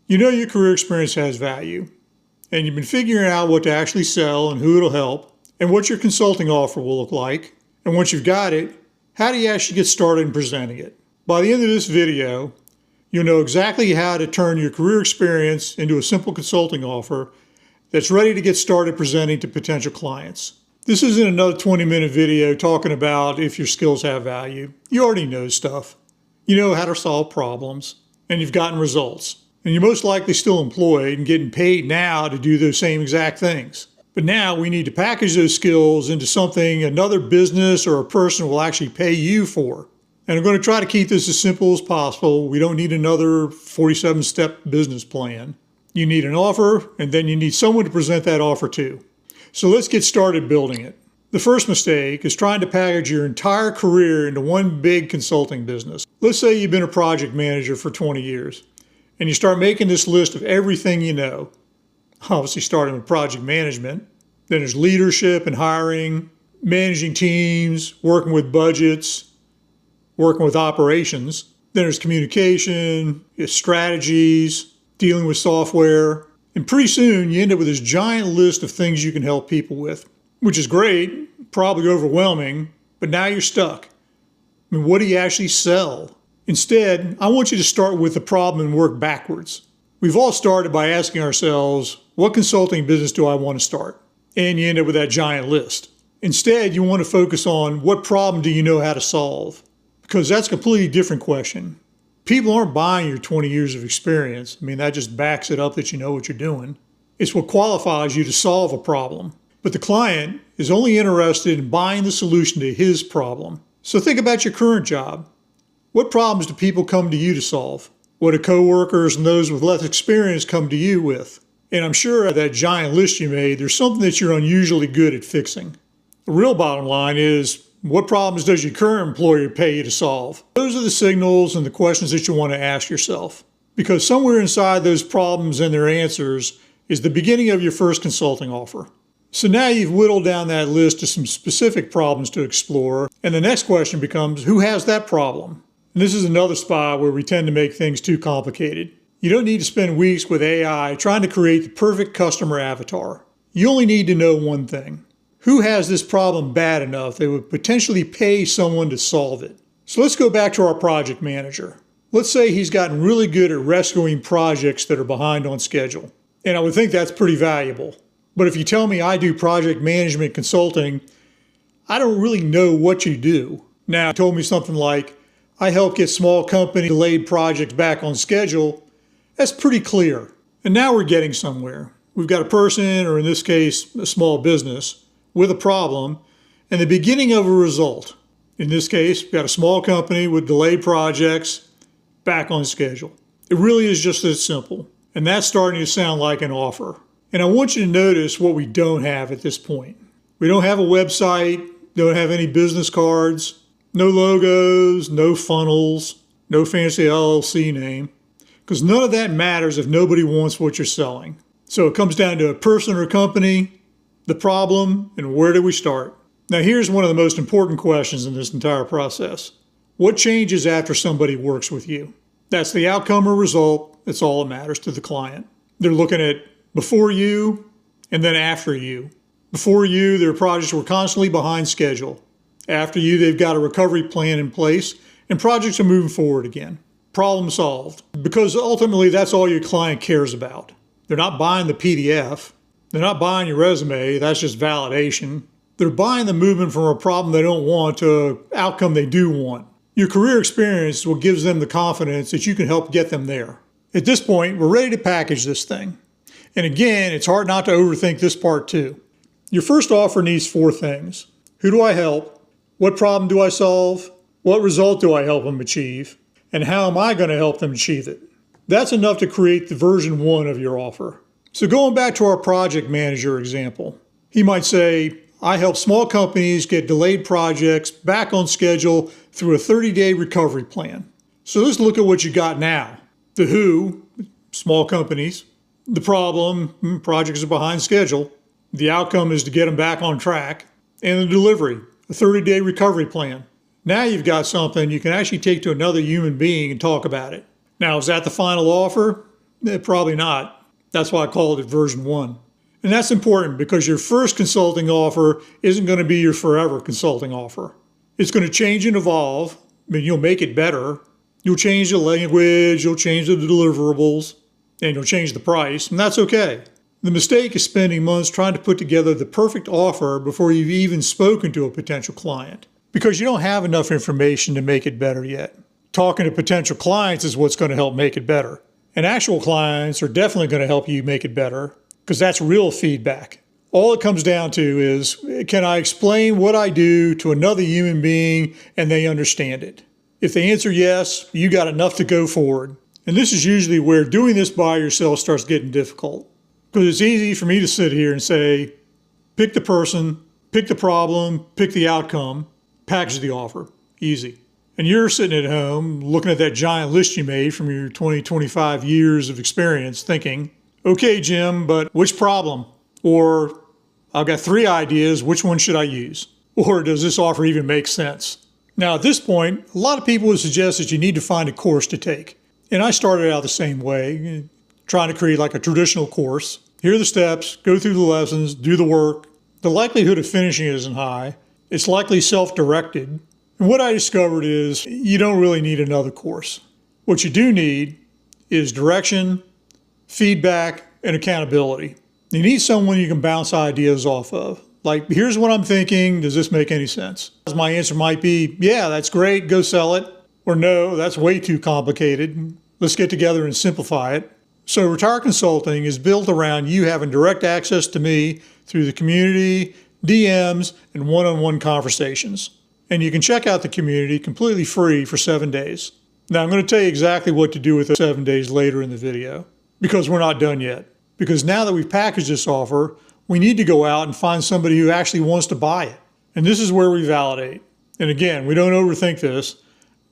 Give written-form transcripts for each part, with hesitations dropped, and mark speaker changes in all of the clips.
Speaker 1: You know your career experience has value, and you've been figuring out what to actually sell and who it'll help, and what your consulting offer will look like. And once you've got it, how do you actually get started in presenting it? By the end of this video, you'll know exactly how to turn your career experience into a simple consulting offer that's ready to get started presenting to potential clients. This isn't another 20-minute video talking about if your skills have value. You already know stuff. You know how to solve problems, and you've gotten results. And you're most likely still employed and getting paid now to do those same exact things. But now we need to package those skills into something another business or a person will actually pay you for. And I'm going to try to keep this as simple as possible. We don't need another 47-step business plan. You need an offer, and then you need someone to present that offer to. So let's get started building it. The first mistake is trying to package your entire career into one big consulting business. Let's say you've been a project manager for 20 years, and you start making this list of everything you know. Obviously starting with project management. Then there's leadership and hiring, managing teams, working with budgets, working with operations. Then there's communication, strategies, dealing with software. And pretty soon you end up with this giant list of things you can help people with, which is great, probably overwhelming, but now you're stuck. I mean, what do you actually sell? Instead, I want you to start with the problem and work backwards. We've all started by asking ourselves, what consulting business do I want to start? And you end up with that giant list. Instead, you want to focus on what problem do you know how to solve? Because that's a completely different question. People aren't buying your 20 years of experience. I mean, that just backs it up that you know what you're doing. It's what qualifies you to solve a problem. But the client is only interested in buying the solution to his problem. So think about your current job. What problems do people come to you to solve? What do coworkers and those with less experience come to you with? And I'm sure at that giant list you made, there's something that you're unusually good at fixing. The real bottom line is, what problems does your current employer pay you to solve? Those are the signals and the questions that you want to ask yourself. Because somewhere inside those problems and their answers is the beginning of your first consulting offer. So now you've whittled down that list to some specific problems to explore. And the next question becomes, who has that problem? And this is another spot where we tend to make things too complicated. You don't need to spend weeks with AI trying to create the perfect customer avatar. You only need to know one thing. Who has this problem bad enough they would potentially pay someone to solve it? So let's go back to our project manager. Let's say he's gotten really good at rescuing projects that are behind on schedule. And I would think that's pretty valuable. But if you tell me I do project management consulting, I don't really know what you do. Now, you told me something like, I help get small company delayed projects back on schedule. That's pretty clear. And now we're getting somewhere. We've got a person, or in this case, a small business, with a problem, and the beginning of a result. In this case, we've got a small company with delayed projects back on schedule. It really is just that simple. And that's starting to sound like an offer. And I want you to notice what we don't have at this point. We don't have a website, don't have any business cards, no logos, no funnels, no fancy LLC name. Because none of that matters if nobody wants what you're selling. So it comes down to a person or company, the problem, and where do we start? Now here's one of the most important questions in this entire process. What changes after somebody works with you? That's the outcome or result. That's all that matters to the client. They're looking at before you and then after you. Before you, their projects were constantly behind schedule. After you, they've got a recovery plan in place and projects are moving forward again. Problem solved. Because ultimately that's all your client cares about. They're not buying the PDF. They're not buying your resume. That's just validation. They're buying the movement from a problem they don't want to an outcome they do want. Your career experience is what gives them the confidence that you can help get them there. At this point, we're ready to package this thing. And again, it's hard not to overthink this part too. Your first offer needs 4 things. Who do I help? What problem do I solve? What result do I help them achieve? And how am I going to help them achieve it? That's enough to create the version 1 of your offer. So going back to our project manager example, he might say, I help small companies get delayed projects back on schedule through a 30-day recovery plan. So let's look at what you got now. The who, small companies. The problem, projects are behind schedule. The outcome is to get them back on track. And the delivery, a 30-day recovery plan. Now you've got something you can actually take to another human being and talk about it. Now, is that the final offer? Probably not. That's why I called it version 1. And that's important because your first consulting offer isn't going to be your forever consulting offer. It's going to change and evolve. I mean, you'll make it better. You'll change the language, you'll change the deliverables, and you'll change the price, and that's okay. The mistake is spending months trying to put together the perfect offer before you've even spoken to a potential client, because you don't have enough information to make it better yet. Talking to potential clients is what's going to help make it better. And actual clients are definitely going to help you make it better, because that's real feedback. All it comes down to is, can I explain what I do to another human being and they understand it? If they answer yes, you got enough to go forward. And this is usually where doing this by yourself starts getting difficult. Because it's easy for me to sit here and say, pick the person, pick the problem, pick the outcome, package the offer. Easy. And you're sitting at home looking at that giant list you made from your 20, 25 years of experience thinking, okay, Jim, but which problem? Or I've got 3 ideas, which one should I use? Or does this offer even make sense? Now, at this point, a lot of people would suggest that you need to find a course to take. And I started out the same way, trying to create like a traditional course. Here are the steps, go through the lessons, do the work. The likelihood of finishing it isn't high. It's likely self-directed. And what I discovered is you don't really need another course. What you do need is direction, feedback, and accountability. You need someone you can bounce ideas off of. Like, here's what I'm thinking. Does this make any sense? My answer might be, yeah, that's great. Go sell it. Or no, that's way too complicated. Let's get together and simplify it. So Retire Consulting is built around you having direct access to me through the community, DMs, and one-on-one conversations. And you can check out the community completely free for 7 days. Now, I'm going to tell you exactly what to do with it 7 days later in the video, because we're not done yet. Because now that we've packaged this offer, we need to go out and find somebody who actually wants to buy it. And this is where we validate. And again, we don't overthink this.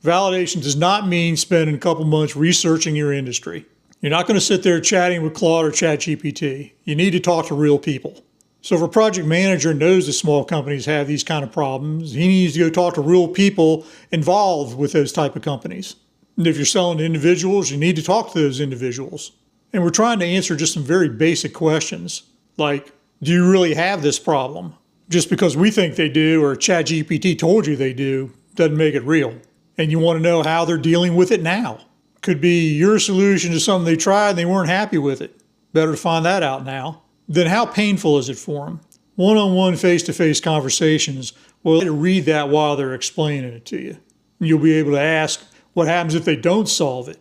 Speaker 1: Validation does not mean spending a couple months researching your industry. You're not going to sit there chatting with Claude or ChatGPT. You need to talk to real people. So if a project manager knows that small companies have these kind of problems, he needs to go talk to real people involved with those type of companies. And if you're selling to individuals, you need to talk to those individuals. And we're trying to answer just some very basic questions, like, do you really have this problem? Just because we think they do or ChatGPT told you they do doesn't make it real. And you want to know how they're dealing with it now. Could be your solution to something they tried and they weren't happy with it. Better to find that out now. Then how painful is it for them? One-on-one, face-to-face conversations, well, read that while they're explaining it to you. You'll be able to ask what happens if they don't solve it.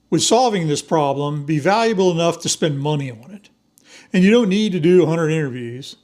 Speaker 1: With solving this problem, be valuable enough to spend money on it. And you don't need to do 100 interviews.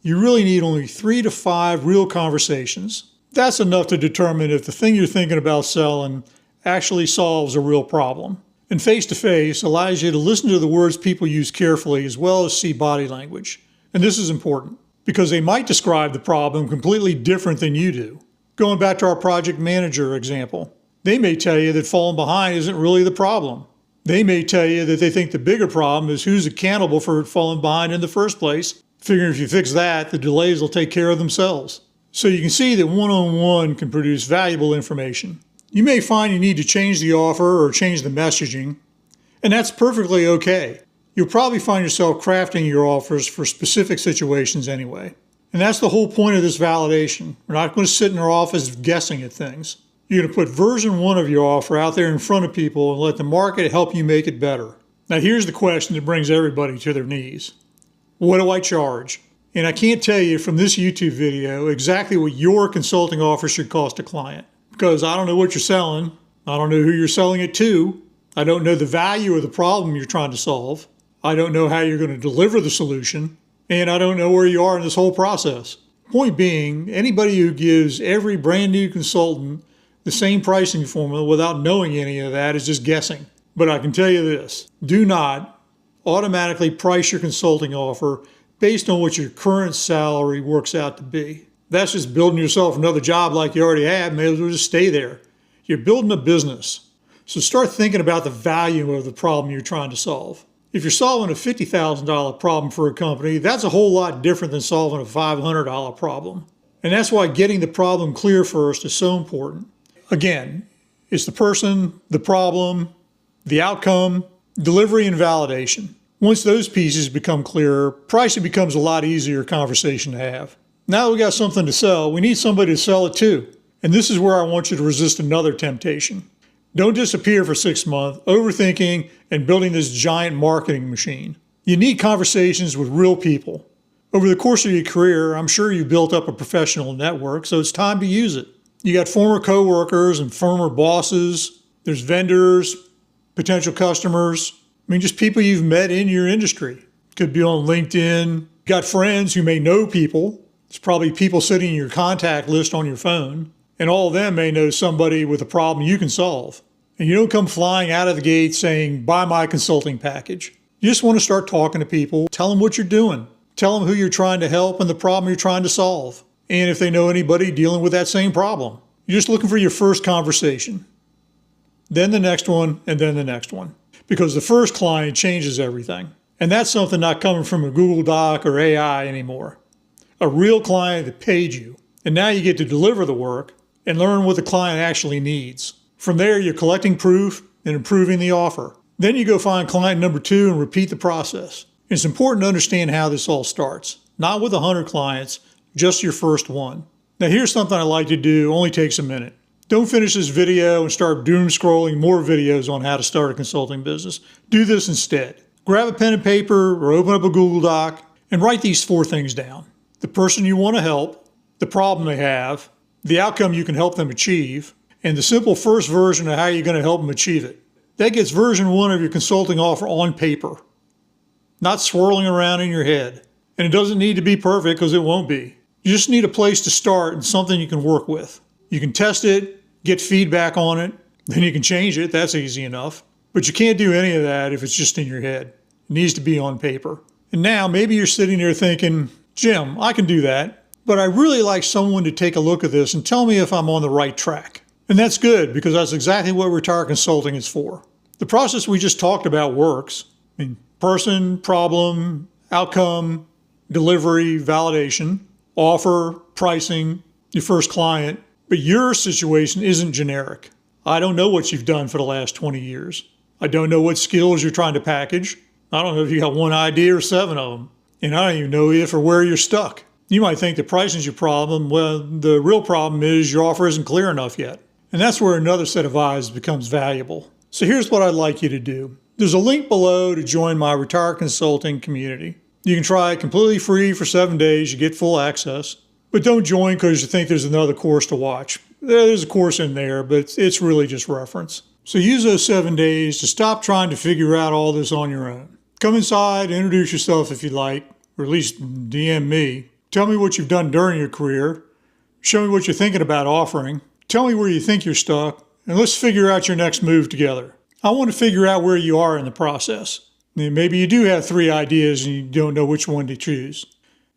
Speaker 1: You really need only 3 to 5 real conversations. That's enough to determine if the thing you're thinking about selling actually solves a real problem. And face-to-face allows you to listen to the words people use carefully as well as see body language. And this is important because they might describe the problem completely different than you do. Going back to our project manager example, they may tell you that falling behind isn't really the problem. They may tell you that they think the bigger problem is who's accountable for falling behind in the first place, figuring if you fix that, the delays will take care of themselves. So you can see that one-on-one can produce valuable information. You may find you need to change the offer or change the messaging, and that's perfectly okay. You'll probably find yourself crafting your offers for specific situations anyway. And that's the whole point of this validation. We're not going to sit in our office guessing at things. You're going to put version 1 of your offer out there in front of people and let the market help you make it better. Now here's the question that brings everybody to their knees. What do I charge? And I can't tell you from this YouTube video exactly what your consulting offer should cost a client. Because I don't know what you're selling. I don't know who you're selling it to. I don't know the value of the problem you're trying to solve. I don't know how you're going to deliver the solution. And I don't know where you are in this whole process. Point being, anybody who gives every brand new consultant the same pricing formula without knowing any of that is just guessing. But I can tell you this, do not automatically price your consulting offer based on what your current salary works out to be. That's just building yourself another job like you already have. May as well just stay there. You're building a business. So start thinking about the value of the problem you're trying to solve. If you're solving a $50,000 problem for a company, that's a whole lot different than solving a $500 problem. And that's why getting the problem clear first is so important. Again, it's the person, the problem, the outcome, Delivery and validation. Once those pieces become clearer, pricing becomes a lot easier conversation to have. Now that we got something to sell, we need somebody to sell it to. And this is where I want you to resist another temptation. Don't disappear for 6 months, overthinking and building this giant marketing machine. You need conversations with real people. Over the course of your career, I'm sure you've built up a professional network, so it's time to use it. You got former coworkers and former bosses. There's vendors, potential customers. I mean, just people you've met in your industry. Could be on LinkedIn. Got friends who may know people. It's probably people sitting in your contact list on your phone. And all of them may know somebody with a problem you can solve. And you don't come flying out of the gate saying, buy my consulting package. You just want to start talking to people. Tell them what you're doing. Tell them who you're trying to help and the problem you're trying to solve. And if they know anybody dealing with that same problem. You're just looking for your first conversation. Then the next one, and then the next one. Because the first client changes everything. And that's something not coming from a Google Doc or AI anymore. A real client that paid you. And now you get to deliver the work and learn what the client actually needs. From there, you're collecting proof and improving the offer. Then you go find client number 2 and repeat the process. It's important to understand how this all starts. Not with 100 clients, just your first one. Now here's something I like to do, only takes a minute. Don't finish this video and start doom scrolling more videos on how to start a consulting business. Do this instead. Grab a pen and paper or open up a Google Doc and write these 4 things down. The person you want to help, the problem they have, the outcome you can help them achieve, and the simple first version of how you're going to help them achieve it. That gets version 1 of your consulting offer on paper, not swirling around in your head. And it doesn't need to be perfect because it won't be. You just need a place to start and something you can work with. You can test it, get feedback on it, then you can change it. That's easy enough. But you can't do any of that if it's just in your head. It needs to be on paper. And now maybe you're sitting there thinking, Jim, I can do that, but I really like someone to take a look at this and tell me if I'm on the right track. And that's good because that's exactly what Retire Consulting is for. The process we just talked about works. I mean, person, problem, outcome, delivery, validation, offer, pricing, your first client. But your situation isn't generic. I don't know what you've done for the last 20 years. I don't know what skills you're trying to package. I don't know if you got 1 idea or 7 of them. And I don't even know if or where you're stuck. You might think the pricing's your problem. Well, the real problem is your offer isn't clear enough yet. And that's where another set of eyes becomes valuable. So here's what I'd like you to do. There's a link below to join my Retire Consulting community. You can try it completely free for 7 days. You get full access. But don't join because you think there's another course to watch. There's a course in there, but it's really just reference. So use those 7 days to stop trying to figure out all this on your own. Come inside, introduce yourself if you'd like, or at least DM me. Tell me what you've done during your career. Show me what you're thinking about offering. Tell me where you think you're stuck, and let's figure out your next move together. I want to figure out where you are in the process. Maybe you do have 3 ideas and you don't know which one to choose.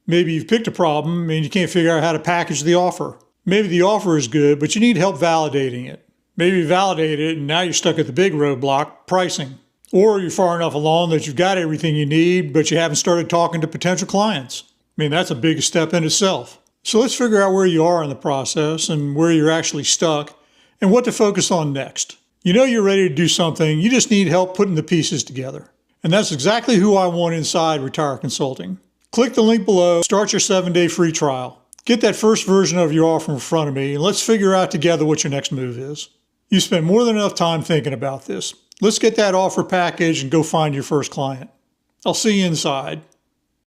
Speaker 1: Maybe you've picked a problem and you can't figure out how to package the offer. Maybe the offer is good, but you need help validating it. Maybe you validate it and now you're stuck at the big roadblock, pricing. Or you're far enough along that you've got everything you need, but you haven't started talking to potential clients. I mean, that's a big step in itself. So let's figure out where you are in the process and where you're actually stuck and what to focus on next. You know you're ready to do something, you just need help putting the pieces together. And that's exactly who I want inside Retire Consulting. Click the link below, start your 7-day free trial. Get that first version of your offer in front of me and let's figure out together what your next move is. You spent more than enough time thinking about this. Let's get that offer package and go find your first client. I'll see you inside.